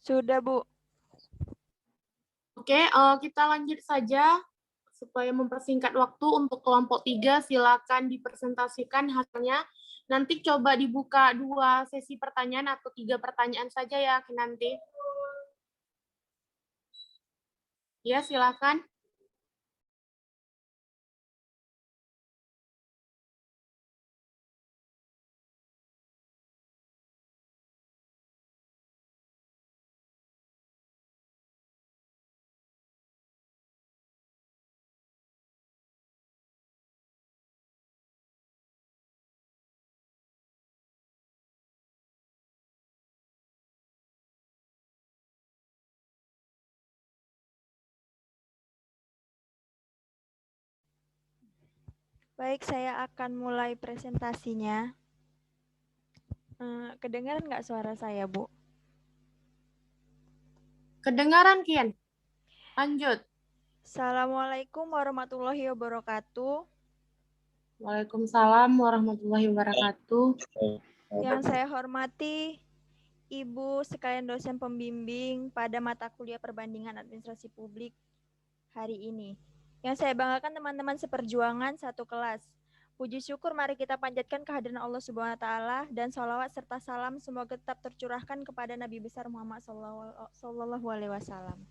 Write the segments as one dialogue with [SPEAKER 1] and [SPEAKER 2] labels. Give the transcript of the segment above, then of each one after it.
[SPEAKER 1] Sudah, Bu.
[SPEAKER 2] Oke, kita lanjut saja supaya mempersingkat waktu untuk kelompok 3. Silakan dipresentasikan hasilnya. Nanti coba dibuka 2 sesi pertanyaan atau 3 pertanyaan saja ya nanti. Ya, silakan.
[SPEAKER 1] Baik, saya akan mulai presentasinya. Kedengaran nggak suara saya, Bu?
[SPEAKER 2] Kedengaran, Kian? Lanjut.
[SPEAKER 1] Assalamualaikum warahmatullahi wabarakatuh.
[SPEAKER 2] Waalaikumsalam warahmatullahi wabarakatuh.
[SPEAKER 1] Yang saya hormati Ibu sekalian dosen pembimbing pada mata kuliah perbandingan administrasi publik hari ini. Yang saya banggakan teman-teman seperjuangan satu kelas. Puji syukur mari kita panjatkan kehadiran Allah Subhanahu wa taala dan sholawat serta salam semoga tetap tercurahkan kepada Nabi besar Muhammad sallallahu alaihi wasallam.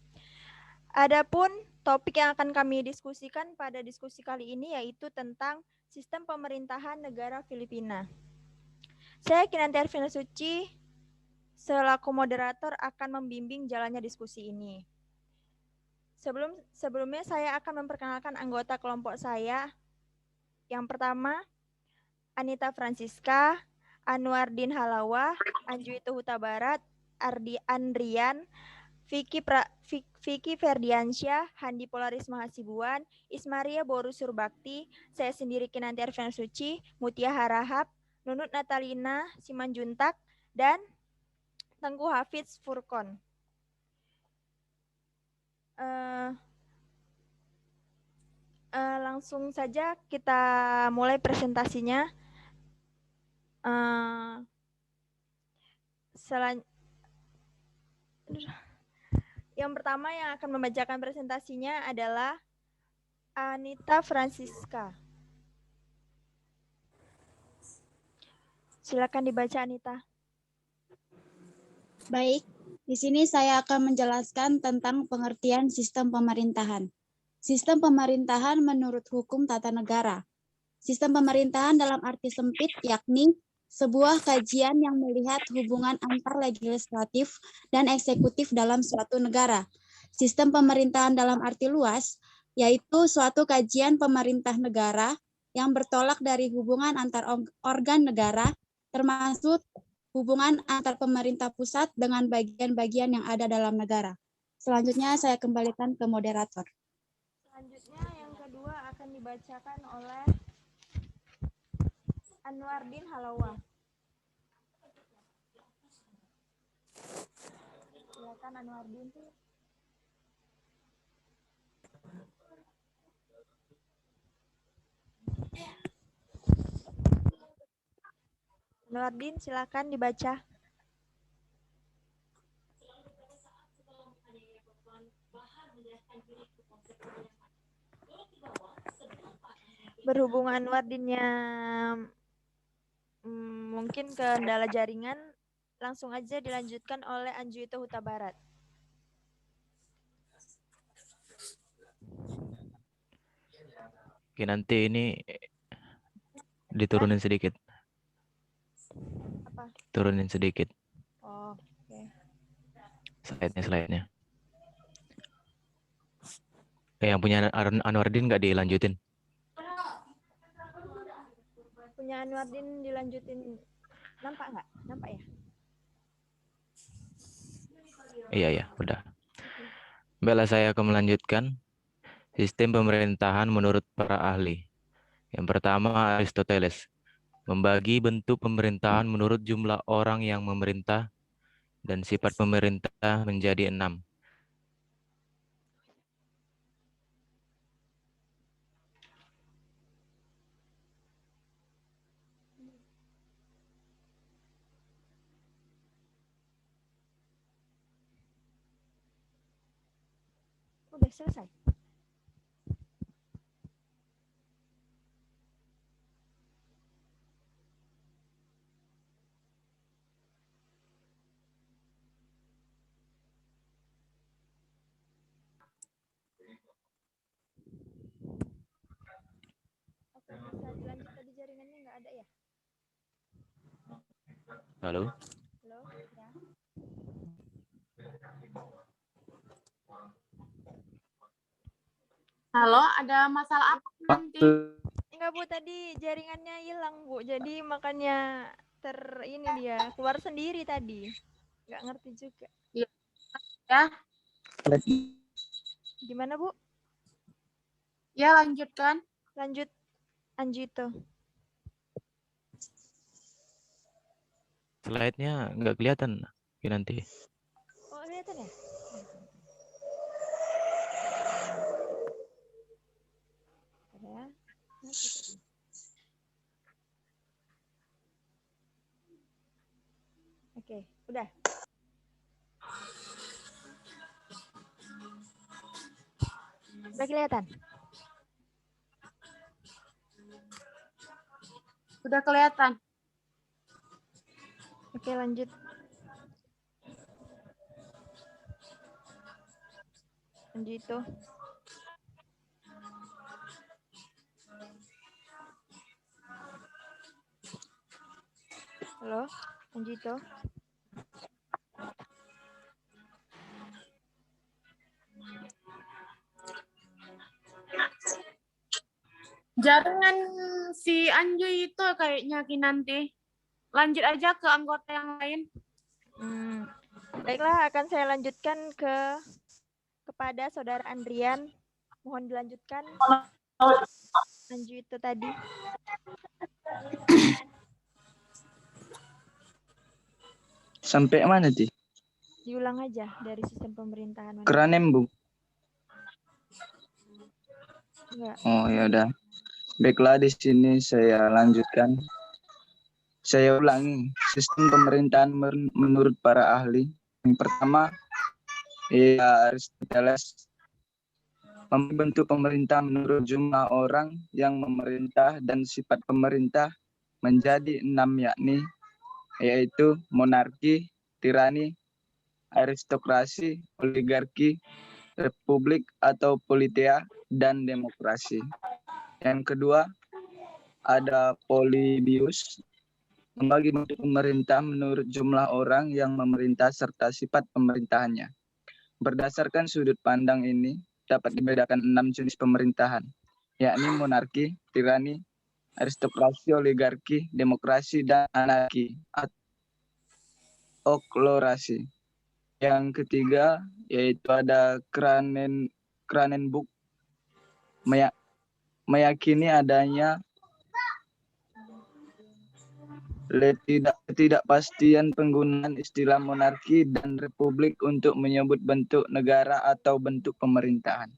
[SPEAKER 1] Adapun topik yang akan kami diskusikan pada diskusi kali ini yaitu tentang sistem pemerintahan negara Filipina. Saya Kinanti Arvina Suci selaku moderator akan membimbing jalannya diskusi ini. Sebelumnya saya akan memperkenalkan anggota kelompok saya. Yang pertama, Anita Francisca, Anwardin Halawa, Anjuito Huta Barat, Ardi Andrian, Vicky Ferdiansyah, Handi Polaris Mahasibuan, Ismaria Boru Surbakti, saya sendiri Kinanti Arvina Suci, Mutia Harahap, Nunut Natalina Simanjuntak, dan Tengku Hafiz Furkon. Langsung saja kita mulai presentasinya. Yang pertama yang akan membacakan presentasinya adalah Anita Francisca. Silakan dibaca, Anita.
[SPEAKER 3] Baik, di sini saya akan menjelaskan tentang pengertian sistem pemerintahan. Sistem pemerintahan menurut hukum tata negara. Sistem pemerintahan dalam arti sempit yakni sebuah kajian yang melihat hubungan antar legislatif dan eksekutif dalam suatu negara. Sistem pemerintahan dalam arti luas yaitu suatu kajian pemerintah negara yang bertolak dari hubungan antar organ negara, termasuk hubungan antar pemerintah pusat dengan bagian-bagian yang ada dalam negara. Selanjutnya saya kembalikan ke moderator.
[SPEAKER 1] Selanjutnya yang kedua akan dibacakan oleh Anwardin Halawa. Silakan Anwardin. Anwardin, silakan dibaca. Berhubung Anwardinnya mungkin kendala jaringan, langsung aja dilanjutkan oleh Anjuito Huta Barat.
[SPEAKER 4] Oke, nanti ini diturunin sedikit.
[SPEAKER 1] Apa?
[SPEAKER 4] Turunin sedikit.
[SPEAKER 1] Oh, oke.
[SPEAKER 4] Slide-nya. Yang punya Anwardin nggak dilanjutin?
[SPEAKER 1] Punya Anwardin dilanjutin. Nampak nggak? Nampak ya?
[SPEAKER 4] Iya, udah. Baiklah, saya akan melanjutkan sistem pemerintahan menurut para ahli. Yang pertama, Aristoteles membagi bentuk pemerintahan menurut jumlah orang yang memerintah dan sifat pemerintah menjadi 6.
[SPEAKER 1] selesai. Oke, bisa dilanjut tadi jaringannya nggak ada ya?
[SPEAKER 4] Halo?
[SPEAKER 1] Halo? Ya.
[SPEAKER 2] Halo, ada masalah apa nanti?
[SPEAKER 1] Enggak Bu, tadi jaringannya hilang Bu, jadi makanya ini dia keluar sendiri tadi. Nggak ngerti juga.
[SPEAKER 2] Ya,
[SPEAKER 1] Gimana Bu?
[SPEAKER 2] ya lanjutkan.
[SPEAKER 1] Lanjut Anjito.
[SPEAKER 4] Slide-nya nggak kelihatan nanti.
[SPEAKER 1] Oh, kelihatan ya? Ya. Mati tadi. Oke, udah. Udah kelihatan?
[SPEAKER 2] Udah kelihatan.
[SPEAKER 1] Oke, lanjut. Anjito. Halo, Anjito.
[SPEAKER 2] Jaringan si Anju itu kayaknya Kinanti. Lanjut aja ke anggota yang lain.
[SPEAKER 1] Baiklah, akan saya lanjutkan kepada Saudara Andrian. Mohon dilanjutkan. Anju itu tadi.
[SPEAKER 5] Sampai mana sih?
[SPEAKER 1] Diulang aja dari sistem pemerintahan.
[SPEAKER 5] Keranem, Bu.
[SPEAKER 1] Enggak.
[SPEAKER 5] Oh, ya udah. Baiklah, di sini saya lanjutkan. Saya ulangi sistem pemerintahan menurut para ahli. Yang pertama, Aristoteles membentuk pemerintah menurut jumlah orang yang memerintah dan sifat pemerintah menjadi 6, yakni yaitu monarki, tirani, aristokrasi, oligarki, republik atau politea, dan demokrasi. Yang kedua, ada Polybius, membagi bentuk pemerintah menurut jumlah orang yang memerintah serta sifat pemerintahannya. Berdasarkan sudut pandang ini, dapat dibedakan 6 jenis pemerintahan, yakni monarki, tirani, aristokrasi, oligarki, demokrasi, dan anarki atau oklorasi. Yang ketiga, yaitu ada Kranenburg, meyakini adanya ketidakpastian penggunaan istilah monarki dan republik untuk menyebut bentuk negara atau bentuk pemerintahan.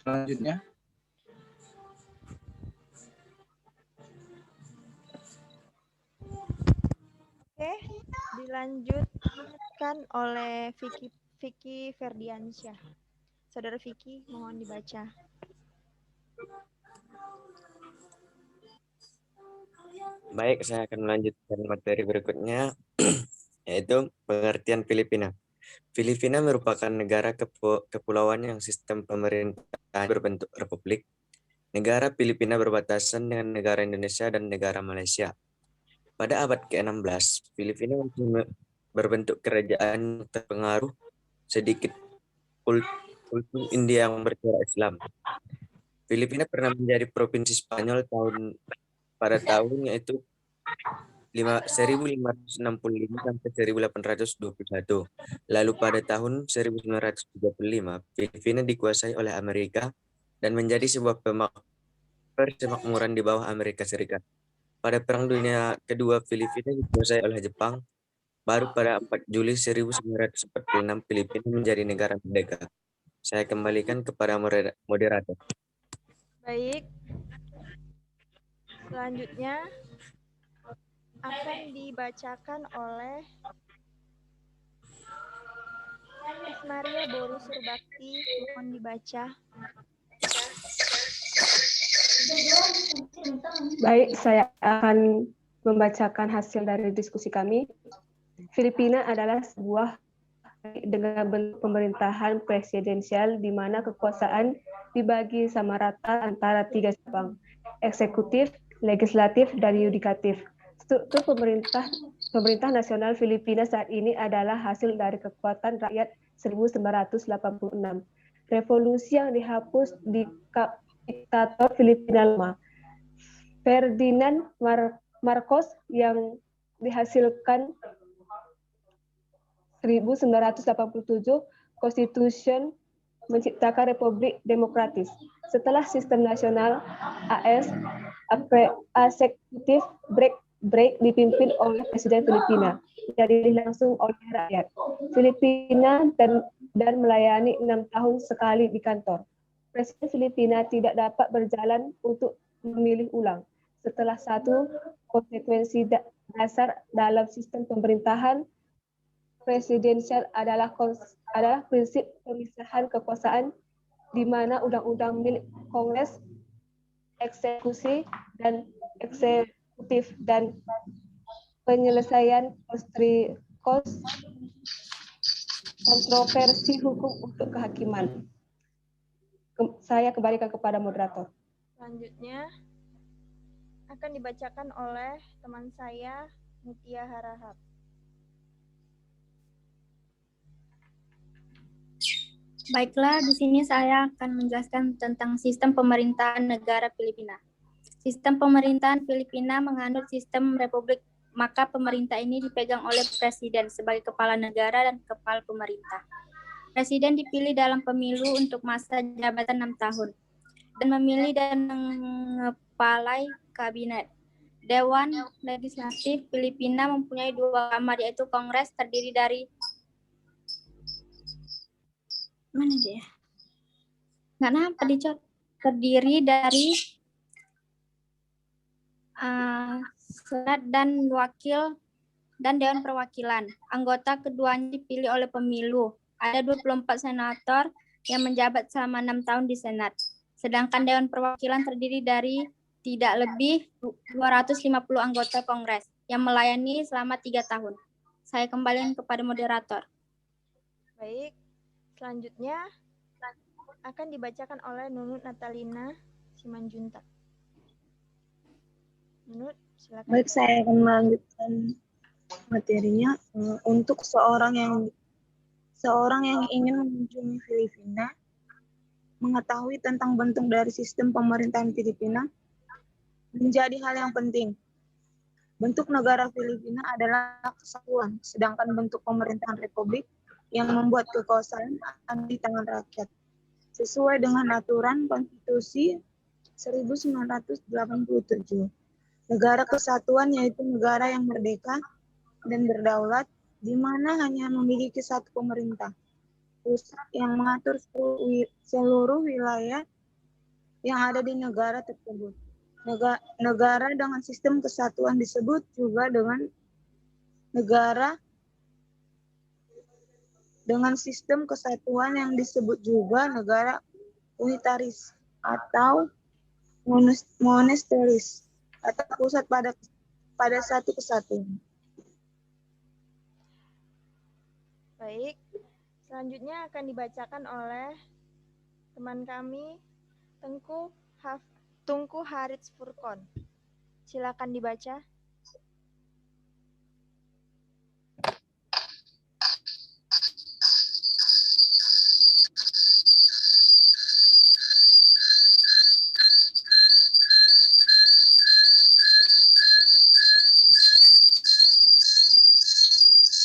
[SPEAKER 5] Selanjutnya.
[SPEAKER 1] Oke, dilanjutkan oleh Vicky Ferdiansyah. Saudara Vicky, mohon dibaca.
[SPEAKER 6] Baik, saya akan melanjutkan materi berikutnya, yaitu pengertian Filipina. Filipina merupakan negara kepulauan yang sistem pemerintahan berbentuk republik. Negara Filipina berbatasan dengan negara Indonesia dan negara Malaysia. Pada abad ke-16, Filipina masih berbentuk kerajaan terpengaruh sedikit kultur India yang bercorak Islam. Filipina pernah menjadi provinsi Spanyol pada tahun yaitu 1565 sampai 1821. Lalu pada tahun 1935, Filipina dikuasai oleh Amerika dan menjadi sebuah persemakmuran di bawah Amerika Serikat. Pada Perang Dunia Kedua, Filipina dikuasai oleh Jepang. Baru pada 4 Juli 1946, Filipina menjadi negara merdeka. Saya kembalikan kepada moderator.
[SPEAKER 1] Baik. Selanjutnya akan dibacakan oleh Miss Maria Boris Surbakti, mohon dibaca.
[SPEAKER 7] Baik, saya akan membacakan hasil dari diskusi kami. Filipina adalah sebuah dengan bentuk pemerintahan presidensial di mana kekuasaan dibagi sama rata antara 3 cabang, eksekutif, legislatif, dan yudikatif. Struktur pemerintah nasional Filipina saat ini adalah hasil dari kekuatan rakyat 1986. Revolusi yang dihapus di diktator Filipina lama, Ferdinand Marcos, yang dihasilkan 1987, Constitution menciptakan Republik Demokratis. Setelah sistem nasional AS, eksekutif break dipimpin oleh Presiden Filipina, yang dipilih langsung oleh rakyat Filipina dan melayani 6 tahun sekali di kantor. Presiden Filipina tidak dapat berjalan untuk memilih ulang. Setelah satu konsekuensi dasar dalam sistem pemerintahan presidensial adalah prinsip pemisahan kekuasaan di mana undang-undang milik Kongres, eksekusi dan eksekutif, dan penyelesaian kontroversi hukum untuk kehakiman. Saya kembalikan kepada moderator.
[SPEAKER 1] Selanjutnya akan dibacakan oleh teman saya, Mutia Harahap.
[SPEAKER 8] Baiklah, di sini saya akan menjelaskan tentang sistem pemerintahan negara Filipina. Sistem pemerintahan Filipina menganut sistem republik, maka pemerintah ini dipegang oleh presiden sebagai kepala negara dan kepala pemerintah. Presiden dipilih dalam pemilu untuk masa jabatan 6 tahun dan memilih dan mengepalai kabinet. Dewan Legislatif Filipina mempunyai 2 kamar, yaitu Kongres terdiri dari terdiri dari Senat dan Wakil dan Dewan Perwakilan. Anggota keduanya dipilih oleh pemilu. Ada 24 senator yang menjabat selama 6 tahun di Senat. Sedangkan Dewan Perwakilan terdiri dari tidak lebih 250 anggota Kongres yang melayani selama 3 tahun. Saya kembalikan kepada moderator.
[SPEAKER 1] Baik, selanjutnya akan dibacakan oleh Nunut Natalina Simanjuntak. Nunut, silakan.
[SPEAKER 9] Baik, saya akan melanjutkan materinya. Untuk seorang yang ingin mengunjungi Filipina, mengetahui tentang bentuk dari sistem pemerintahan Filipina menjadi hal yang penting. Bentuk negara Filipina adalah kesatuan, sedangkan bentuk pemerintahan republik yang membuat kekuasaan ada di tangan rakyat. Sesuai dengan aturan Konstitusi 1987. Negara kesatuan yaitu negara yang merdeka dan berdaulat, di mana hanya memiliki satu pemerintah pusat yang mengatur seluruh wilayah yang ada di negara tersebut. Negara dengan sistem kesatuan disebut juga dengan negara dengan sistem kesatuan yang disebut juga negara unitaris atau monesteris atau pusat pada satu kesatuan.
[SPEAKER 1] Baik, selanjutnya akan dibacakan oleh teman kami Tungku Harits Furkon. Silakan dibaca.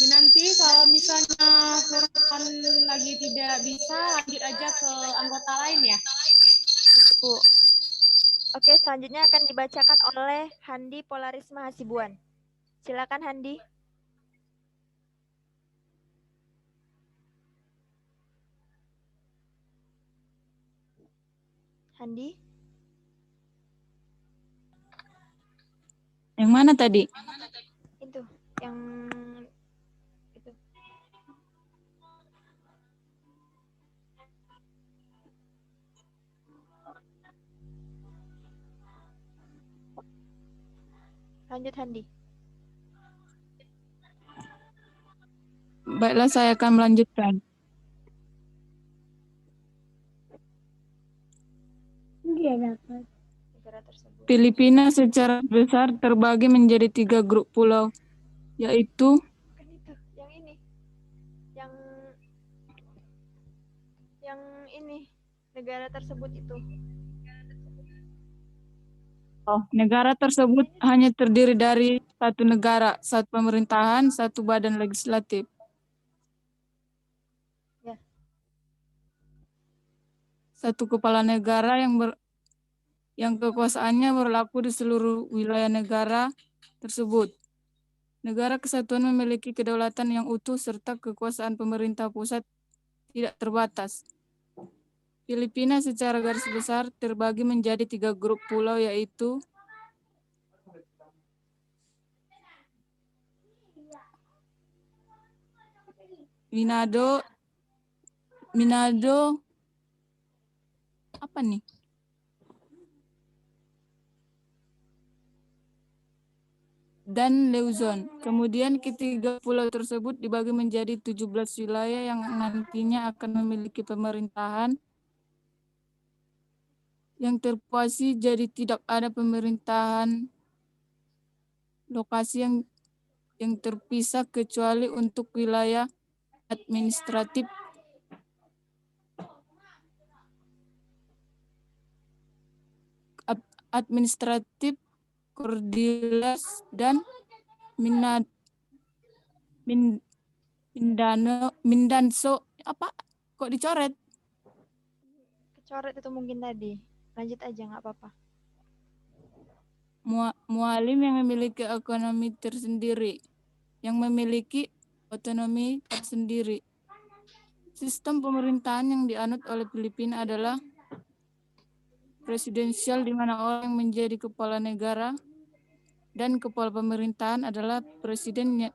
[SPEAKER 2] Nanti kalau misalnya Furqan lagi tidak bisa, lanjut aja ke anggota lain ya.
[SPEAKER 1] Bu. Oke, selanjutnya akan dibacakan oleh Handi Polarisma Hasibuan. Silakan Handi. Handi.
[SPEAKER 10] Yang mana tadi?
[SPEAKER 1] Itu, yang itu. Lanjut Handi.
[SPEAKER 10] Baiklah, saya akan melanjutkan.
[SPEAKER 1] Negara tersebut.
[SPEAKER 10] Filipina secara besar terbagi menjadi 3 grup pulau, yaitu
[SPEAKER 1] Bukan itu, yang ini. Yang ini, negara tersebut itu.
[SPEAKER 10] negara tersebut hanya terdiri dari satu negara, satu pemerintahan, satu badan legislatif.
[SPEAKER 1] Ya.
[SPEAKER 10] Satu kepala negara yang kekuasaannya berlaku di seluruh wilayah negara tersebut. Negara kesatuan memiliki kedaulatan yang utuh serta kekuasaan pemerintah pusat tidak terbatas. Filipina secara garis besar terbagi menjadi 3 grup pulau, yaitu Minado, apa nih? Dan Luzon. Kemudian ketiga pulau tersebut dibagi menjadi 17 wilayah yang nantinya akan memiliki pemerintahan yang terpuasi, jadi tidak ada pemerintahan lokasi yang terpisah kecuali untuk wilayah administratif Cordilleras dan Mindanao. Apa? Kok dicoret?
[SPEAKER 1] Kecoret itu mungkin tadi. Lanjut aja, nggak apa-apa.
[SPEAKER 10] Mualim yang memiliki ekonomi tersendiri, yang memiliki otonomi tersendiri. Sistem pemerintahan yang dianut oleh Filipina adalah presidensial, di mana orang yang menjadi kepala negara dan kepala pemerintahan adalah presiden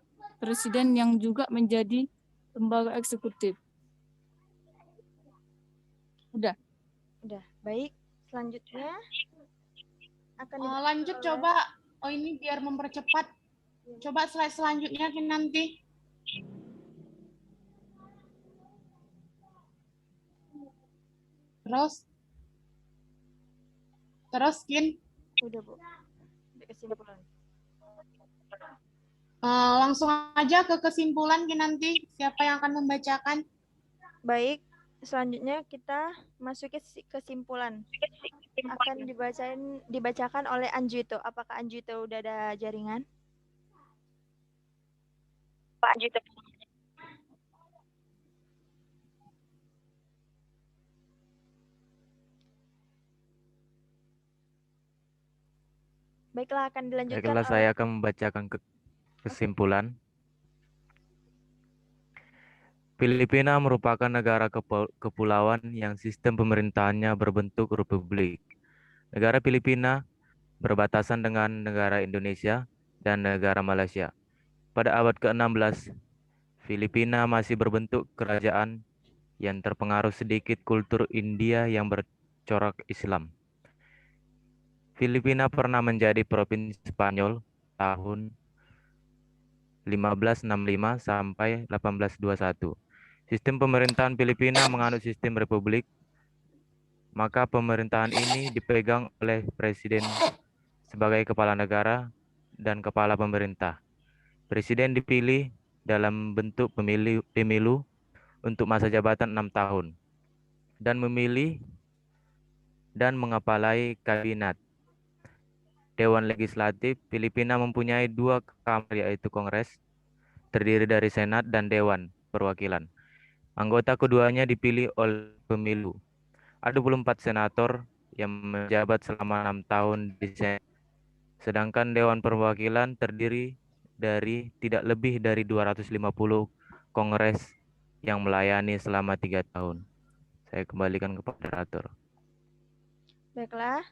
[SPEAKER 10] yang juga menjadi lembaga eksekutif. Udah.
[SPEAKER 1] Baik. Selanjutnya akan
[SPEAKER 2] lanjut coba. Oh, ini biar mempercepat. Coba slide selanjutnya nanti. Terus Kin.
[SPEAKER 1] Udah, Bu. Kesimpulan.
[SPEAKER 2] Langsung aja ke kesimpulan Kin nanti. Siapa yang akan membacakan?
[SPEAKER 1] Baik. Selanjutnya kita masuk ke kesimpulan. Akan dibacakan oleh Anjuito. Apakah Anjuito udah ada jaringan? Pak Anjuito. Baiklah, akan dilanjutkan.
[SPEAKER 4] Baiklah, saya akan membacakan kesimpulan. Filipina merupakan negara kepulauan yang sistem pemerintahannya berbentuk republik. Negara Filipina berbatasan dengan negara Indonesia dan negara Malaysia. Pada abad ke-16, Filipina masih berbentuk kerajaan yang terpengaruh sedikit kultur India yang bercorak Islam. Filipina pernah menjadi provinsi Spanyol tahun 1565 sampai 1821. Sistem pemerintahan Filipina menganut sistem republik, maka pemerintahan ini dipegang oleh presiden sebagai kepala negara dan kepala pemerintah. Presiden dipilih dalam bentuk pemilu untuk masa jabatan 6 tahun dan memilih dan mengepalai kabinet. Dewan Legislatif Filipina mempunyai 2 kamar, yaitu Kongres, terdiri dari Senat dan Dewan Perwakilan. Anggota keduanya dipilih oleh pemilu. Ada 24 senator yang menjabat selama 6 tahun di Senat. Sedangkan Dewan Perwakilan terdiri dari tidak lebih dari 250 kongres yang melayani selama 3 tahun. Saya kembalikan kepada moderator.
[SPEAKER 1] Baiklah.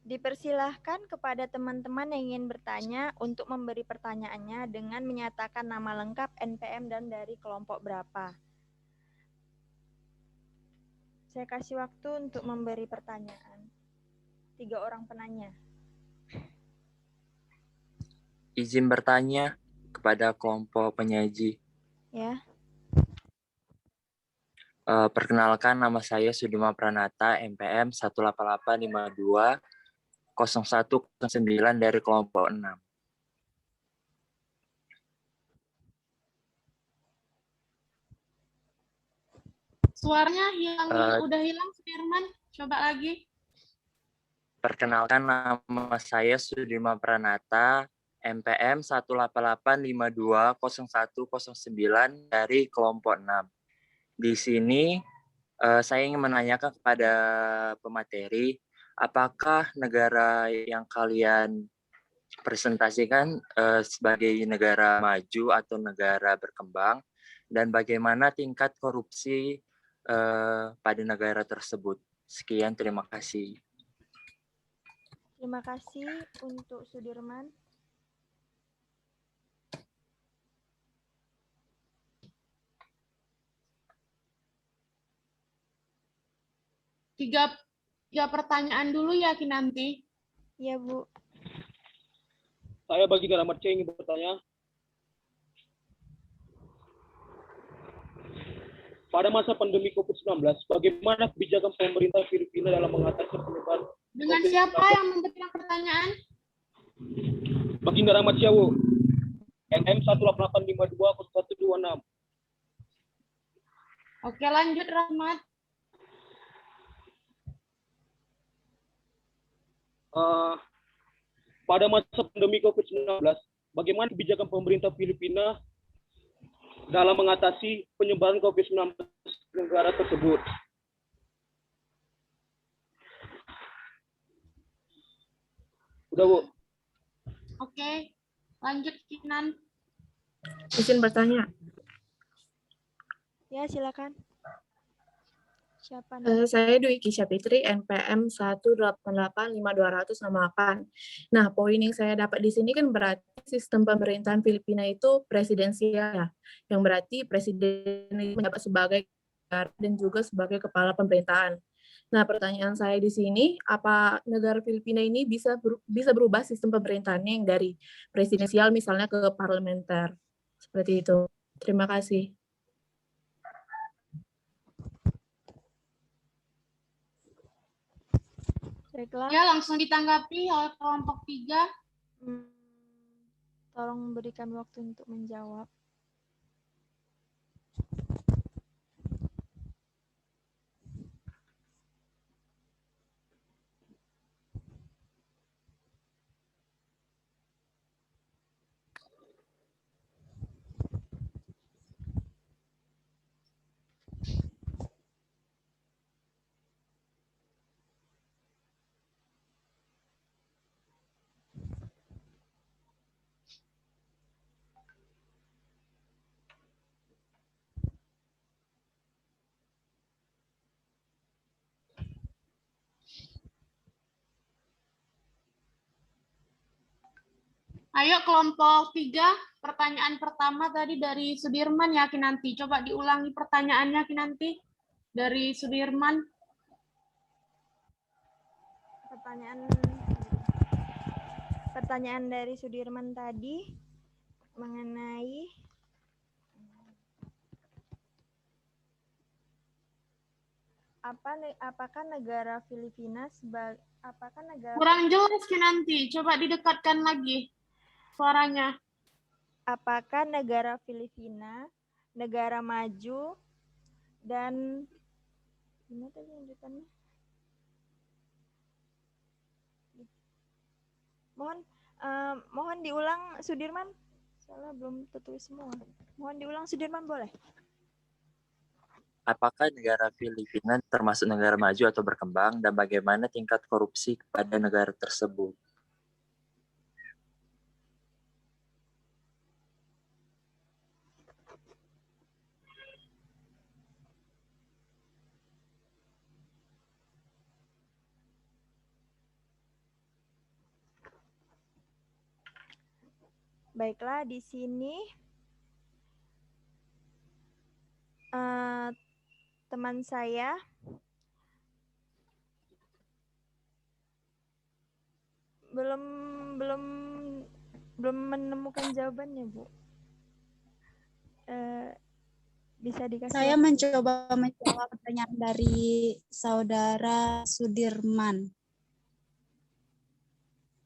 [SPEAKER 1] Dipersilahkan kepada teman-teman yang ingin bertanya untuk memberi pertanyaannya dengan menyatakan nama lengkap, NPM, dan dari kelompok berapa. Saya kasih waktu untuk memberi pertanyaan. 3 orang penanya.
[SPEAKER 11] Izin bertanya kepada kelompok penyaji.
[SPEAKER 1] Ya.
[SPEAKER 11] Perkenalkan, nama saya Sudima Pranata, MPM 18852 0109 dari kelompok 6.
[SPEAKER 2] Suaranya hilang, udah hilang, Sudirman. Coba lagi.
[SPEAKER 11] Perkenalkan, nama saya Sudima Pranata, MPM 18852 0109 dari kelompok 6. Di sini saya ingin menanyakan kepada pemateri, apakah negara yang kalian presentasikan sebagai negara maju atau negara berkembang, dan bagaimana tingkat korupsi pada negara tersebut. Sekian, terima kasih.
[SPEAKER 1] Terima kasih untuk Sudirman.
[SPEAKER 2] Tiga pertanyaan dulu ya, Kinanti.
[SPEAKER 1] Iya, Bu.
[SPEAKER 12] Saya bagi Rahmat C ingin bertanya. Pada masa pandemi COVID-19, bagaimana kebijakan pemerintah Filipina dalam mengatasi penyebaran?
[SPEAKER 2] Dengan siapa yang memberikan pertanyaan?
[SPEAKER 12] Baginda Rahmat Syawu, MM 18852 0126.
[SPEAKER 2] Oke, lanjut Rahmat.
[SPEAKER 12] Pada masa pandemi COVID-19, bagaimana kebijakan pemerintah Filipina dalam mengatasi penyebaran COVID-19 di negara tersebut? Udah, Bu.
[SPEAKER 2] Oke, lanjut Kinan.
[SPEAKER 13] Izin bertanya.
[SPEAKER 1] Ya, silakan. Siapa
[SPEAKER 13] Saya Dwi Kisha Fitri, NPM 1885200 Nah, poin yang saya dapat di sini kan berarti sistem pemerintahan Filipina itu presidensial ya, yang berarti presiden menjabat sebagai dan juga sebagai kepala pemerintahan. Nah, pertanyaan saya di sini, apa negara Filipina ini bisa berubah sistem pemerintahannya yang dari presidensial misalnya ke parlementer? Seperti itu. Terima kasih.
[SPEAKER 1] Baiklah.
[SPEAKER 2] Ya, langsung ditanggapi oleh kelompok 3.
[SPEAKER 1] Tolong berikan waktu untuk menjawab.
[SPEAKER 2] Ayo kelompok 3, pertanyaan pertama tadi dari Sudirman ya Kinanti. Coba diulangi pertanyaannya Kinanti dari Sudirman.
[SPEAKER 1] Pertanyaan dari Sudirman tadi mengenai apakah negara Filipina
[SPEAKER 2] Kurang jelas Kinanti, coba didekatkan lagi suaranya.
[SPEAKER 1] Apakah negara Filipina negara maju dan gimana tadi lanjutannya? Mohon diulang Sudirman, soalnya belum tertulis semua. Mohon diulang Sudirman, boleh?
[SPEAKER 11] Apakah negara Filipina termasuk negara maju atau berkembang, dan bagaimana tingkat korupsi pada negara tersebut?
[SPEAKER 1] Baiklah, di sini teman saya belum menemukan jawabannya, Bu. Bisa dikasih
[SPEAKER 3] Saya
[SPEAKER 1] waktu?
[SPEAKER 3] mencoba menjawab pertanyaan dari Saudara Sudirman.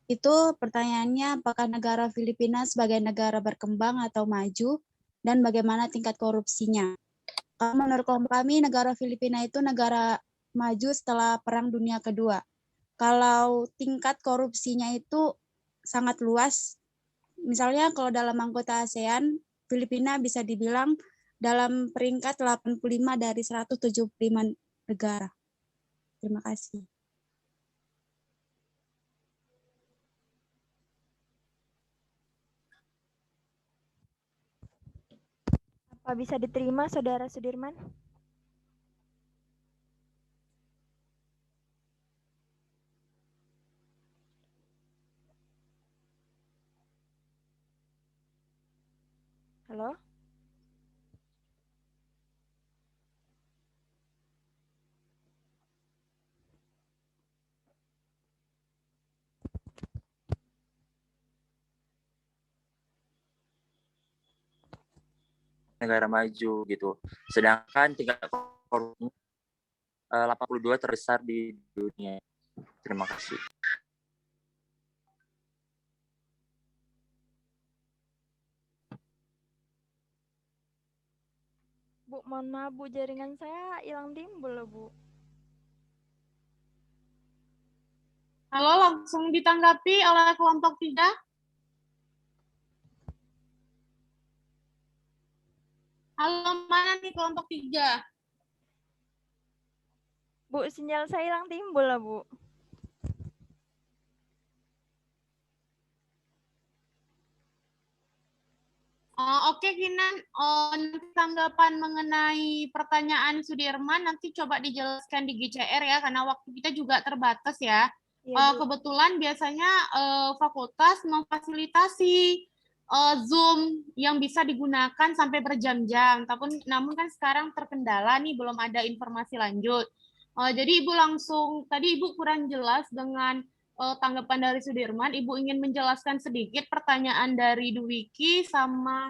[SPEAKER 3] Itu pertanyaannya, apakah negara Filipina sebagai negara berkembang atau maju, dan bagaimana tingkat korupsinya? Menurut kami, negara Filipina itu negara maju setelah Perang Dunia Kedua. Kalau tingkat korupsinya itu sangat luas, misalnya kalau dalam anggota ASEAN, Filipina bisa dibilang dalam peringkat 85 dari 175 negara. Terima kasih.
[SPEAKER 1] Apa bisa diterima, Saudara Sudirman? Halo?
[SPEAKER 11] Negara maju gitu. Sedangkan tingkat korupsi 82 terbesar di dunia. Terima kasih.
[SPEAKER 1] Bu, mohon maaf Bu, jaringan saya hilang timbul loh Bu.
[SPEAKER 2] Halo, langsung ditanggapi oleh kelompok 3. Halo, mana nih kelompok 3?
[SPEAKER 1] Bu, sinyal saya hilang timbul lah Bu.
[SPEAKER 2] Oke, Kinan, nanti tanggapan mengenai pertanyaan Sudirman nanti coba dijelaskan di GCR ya, karena waktu kita juga terbatas ya. Kebetulan biasanya fakultas memfasilitasi Zoom yang bisa digunakan sampai berjam-jam, namun kan sekarang terkendala nih, belum ada informasi lanjut. Jadi Ibu langsung, tadi Ibu kurang jelas dengan tanggapan dari Sudirman. Ibu ingin menjelaskan sedikit pertanyaan dari Dwiki sama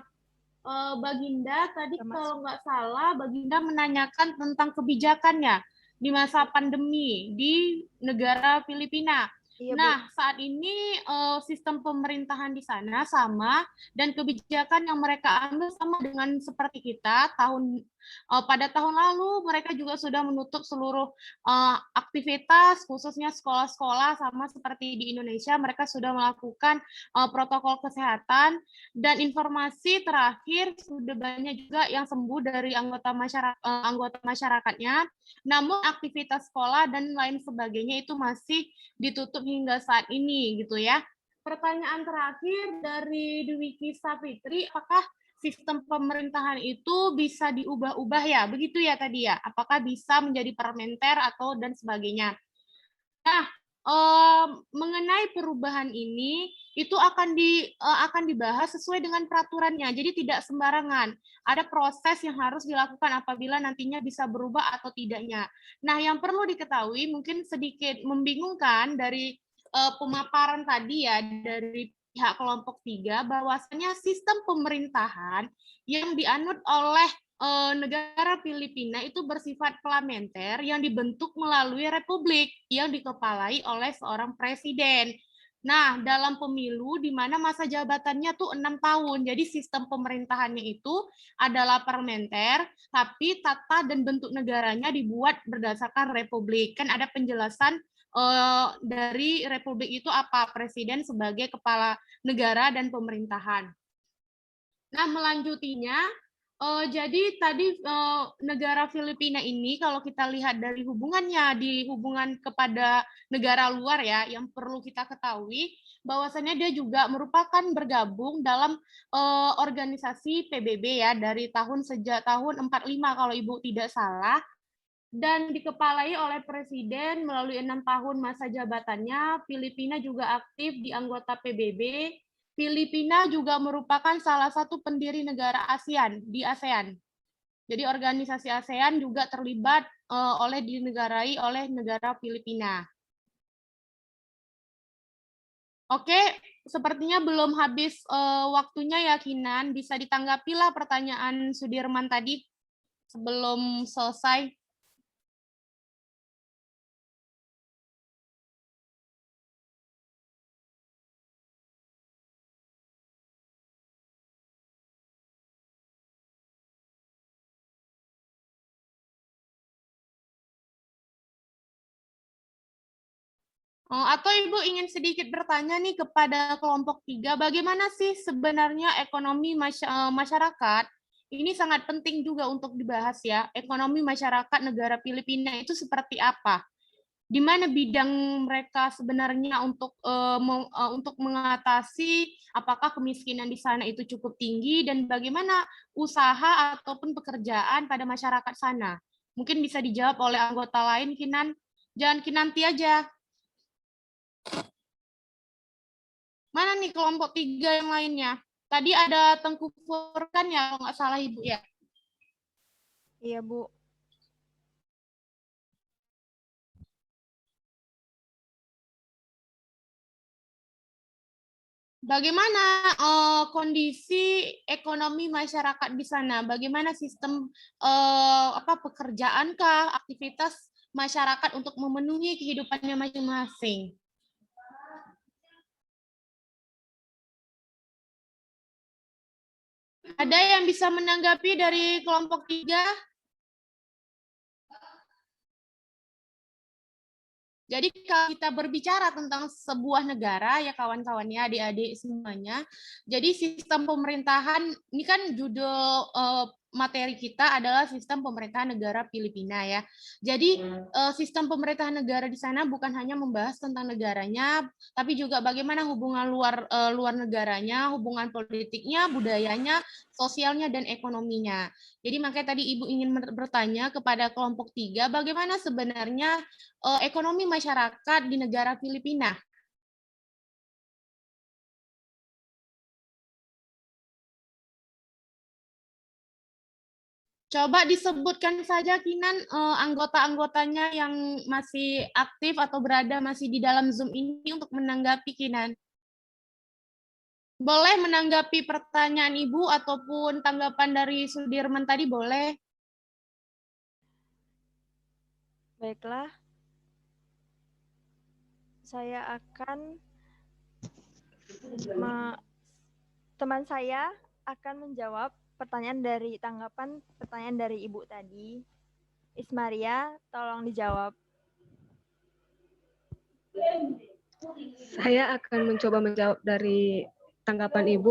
[SPEAKER 2] Baginda. Tadi kalau nggak salah, Baginda menanyakan tentang kebijakannya di masa pandemi di negara Filipina. Nah, saat ini sistem pemerintahan di sana sama, dan kebijakan yang mereka ambil sama dengan seperti kita. Pada tahun lalu mereka juga sudah menutup seluruh aktivitas, khususnya sekolah-sekolah, sama seperti di Indonesia. Mereka sudah melakukan protokol kesehatan, dan informasi terakhir sudah banyak juga yang sembuh dari anggota masyarakatnya. Namun aktivitas sekolah dan lain sebagainya itu masih ditutup hingga saat ini gitu ya. Pertanyaan terakhir dari Dwiki Sapitri, apakah sistem pemerintahan itu bisa diubah-ubah ya? Begitu ya tadi ya? Apakah bisa menjadi parlementer atau dan sebagainya? Nah, mengenai perubahan ini itu akan dibahas sesuai dengan peraturannya. Jadi tidak sembarangan. Ada proses yang harus dilakukan apabila nantinya bisa berubah atau tidaknya. Nah, yang perlu diketahui mungkin sedikit membingungkan dari pemaparan tadi ya dari pihak kelompok 3, bahwasanya sistem pemerintahan yang dianut oleh negara Filipina itu bersifat parlementer yang dibentuk melalui republik yang dikepalai oleh seorang presiden. Nah, dalam pemilu di mana masa jabatannya tuh 6 tahun. Jadi sistem pemerintahannya itu adalah parlementer, tapi tata dan bentuk negaranya dibuat berdasarkan republik. Kan ada penjelasan dari republik itu apa? Presiden sebagai kepala negara dan pemerintahan. Nah, melanjutinya, jadi tadi negara Filipina ini kalau kita lihat dari hubungannya di hubungan kepada negara luar ya, yang perlu kita ketahui bahwasannya dia juga merupakan bergabung dalam organisasi PBB ya dari sejak tahun 45 kalau Ibu tidak salah, dan dikepalai oleh presiden melalui 6 tahun masa jabatannya. Filipina juga aktif di anggota PBB. Filipina juga merupakan salah satu pendiri negara ASEAN di ASEAN. Jadi organisasi ASEAN juga terlibat dinegarai oleh negara Filipina. Oke, sepertinya belum habis waktunya ya Kinan. Bisa ditanggapilah pertanyaan Sudirman tadi sebelum selesai. Atau Ibu ingin sedikit bertanya nih kepada kelompok 3, bagaimana sih sebenarnya ekonomi masyarakat? Ini sangat penting juga untuk dibahas ya. Ekonomi masyarakat negara Filipina itu seperti apa? Di mana bidang mereka sebenarnya untuk mengatasi apakah kemiskinan di sana itu cukup tinggi dan bagaimana usaha ataupun pekerjaan pada masyarakat sana? Mungkin bisa dijawab oleh anggota lain, Kinan. Jangan Kinanti aja. Mana nih kelompok 3 yang lainnya? Tadi ada Tengku Furkan ya, kalau nggak salah Ibu ya?
[SPEAKER 1] Iya, Bu.
[SPEAKER 2] Bagaimana kondisi ekonomi masyarakat di sana? Bagaimana sistem pekerjaankah, aktivitas masyarakat untuk memenuhi kehidupannya masing-masing? Ada yang bisa menanggapi dari kelompok 3? Jadi kalau kita berbicara tentang sebuah negara ya kawan-kawannya, adik-adik semuanya, jadi sistem pemerintahan ini kan judul materi kita adalah sistem pemerintahan negara Filipina ya. Jadi sistem pemerintahan negara di sana bukan hanya membahas tentang negaranya, tapi juga bagaimana hubungan luar negaranya, hubungan politiknya, budayanya, sosialnya dan ekonominya. Jadi makanya tadi Ibu ingin bertanya kepada kelompok 3, bagaimana sebenarnya ekonomi masyarakat di negara Filipina. Coba disebutkan saja Kinan anggota-anggotanya yang masih aktif atau berada masih di dalam Zoom ini untuk menanggapi Kinan. Boleh menanggapi pertanyaan Ibu ataupun tanggapan dari Sudirman tadi boleh.
[SPEAKER 1] Baiklah. Saya akan teman saya akan menjawab tanggapan pertanyaan dari Ibu tadi. Ismaria, tolong dijawab.
[SPEAKER 7] Saya akan mencoba menjawab dari tanggapan Ibu.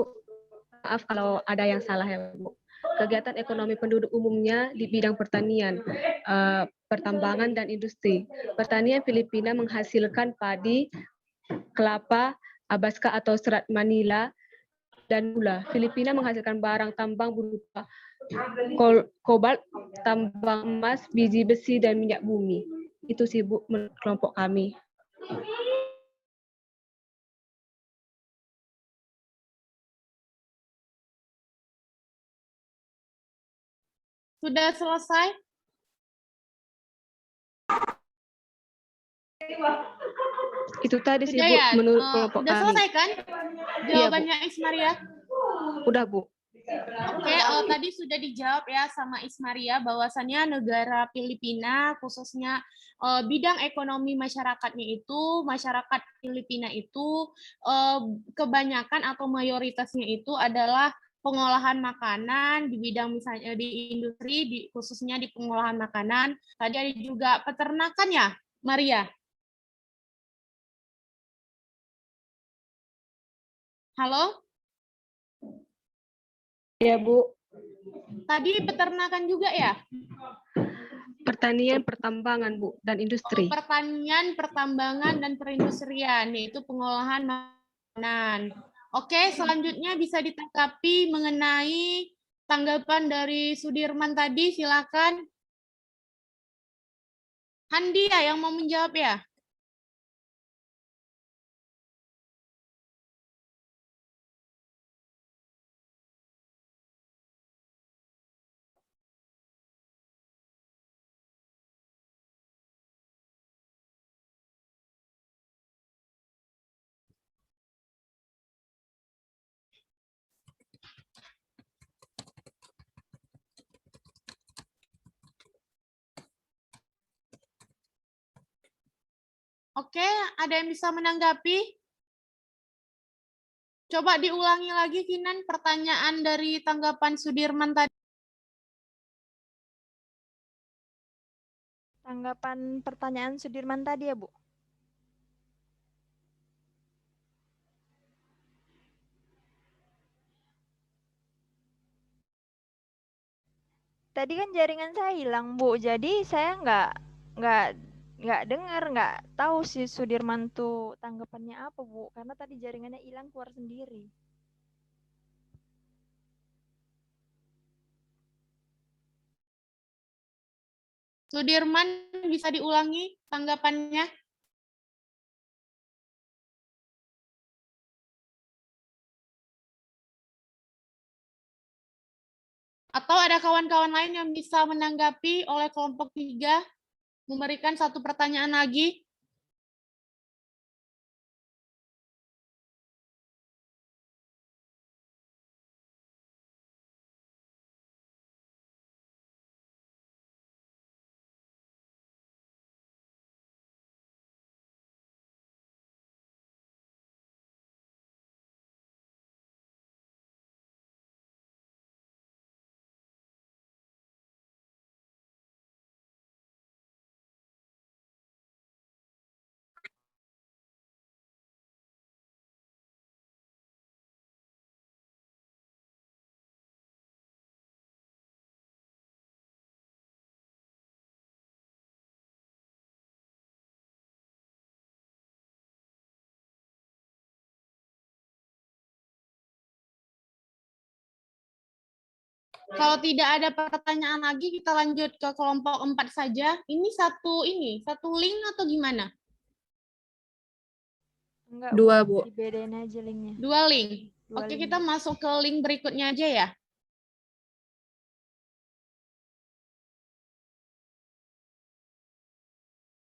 [SPEAKER 7] Maaf kalau ada yang salah ya, Bu. Kegiatan ekonomi penduduk umumnya di bidang pertanian, pertambangan, dan industri. Pertanian Filipina menghasilkan padi, kelapa, abaska atau serat Manila, dan gula. Filipina menghasilkan barang tambang berupa kobalt, tambang emas, biji besi, dan minyak bumi. Itu sih Bu menurut kelompok kami.
[SPEAKER 2] Sudah selesai?
[SPEAKER 7] Itu tadi sih
[SPEAKER 2] Sudah
[SPEAKER 7] Bu
[SPEAKER 2] ya?
[SPEAKER 7] menurut kelompok
[SPEAKER 2] Sudah
[SPEAKER 7] kami.
[SPEAKER 2] selesai kan? Jawabannya Ismaria?
[SPEAKER 7] Udah Bu.
[SPEAKER 2] Oke, tadi sudah dijawab ya sama Ismaria bahwasannya negara Filipina khususnya bidang ekonomi masyarakatnya itu, masyarakat Filipina itu kebanyakan atau mayoritasnya itu adalah pengolahan makanan di bidang misalnya di industri, khususnya di pengolahan makanan. Tadi ada juga peternakan ya, Maria? Halo?
[SPEAKER 7] Ya Bu.
[SPEAKER 2] Tadi peternakan juga ya?
[SPEAKER 7] Pertanian, pertambangan Bu, dan industri.
[SPEAKER 2] Pertanian, pertambangan, dan perindustrian, yaitu pengolahan makanan. Oke, selanjutnya bisa ditanggapi mengenai tanggapan dari Sudirman tadi, silakan. Handi ya yang mau menjawab ya? Oke, ada yang bisa menanggapi? Coba diulangi lagi, Kinan, pertanyaan dari tanggapan Sudirman tadi.
[SPEAKER 1] Tanggapan pertanyaan Sudirman tadi ya, Bu? Tadi kan jaringan saya hilang, Bu. Jadi saya nggak dengar, nggak tahu si Sudirman tuh tanggapannya apa, Bu. Karena tadi jaringannya hilang keluar sendiri.
[SPEAKER 2] Sudirman, bisa diulangi tanggapannya? Atau ada kawan-kawan lain yang bisa menanggapi oleh kelompok 3, memberikan satu pertanyaan lagi? Kalau tidak ada pertanyaan lagi, kita lanjut ke kelompok 4 saja. Ini satu link atau gimana?
[SPEAKER 1] Enggak,
[SPEAKER 13] Dua, Bu.
[SPEAKER 1] Dibedain aja linknya.
[SPEAKER 2] 2 link.
[SPEAKER 1] Dua
[SPEAKER 2] Oke,
[SPEAKER 1] link.
[SPEAKER 2] kita masuk ke link berikutnya aja ya.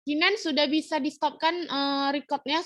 [SPEAKER 2] Kinan, sudah bisa di-stopkan recordnya?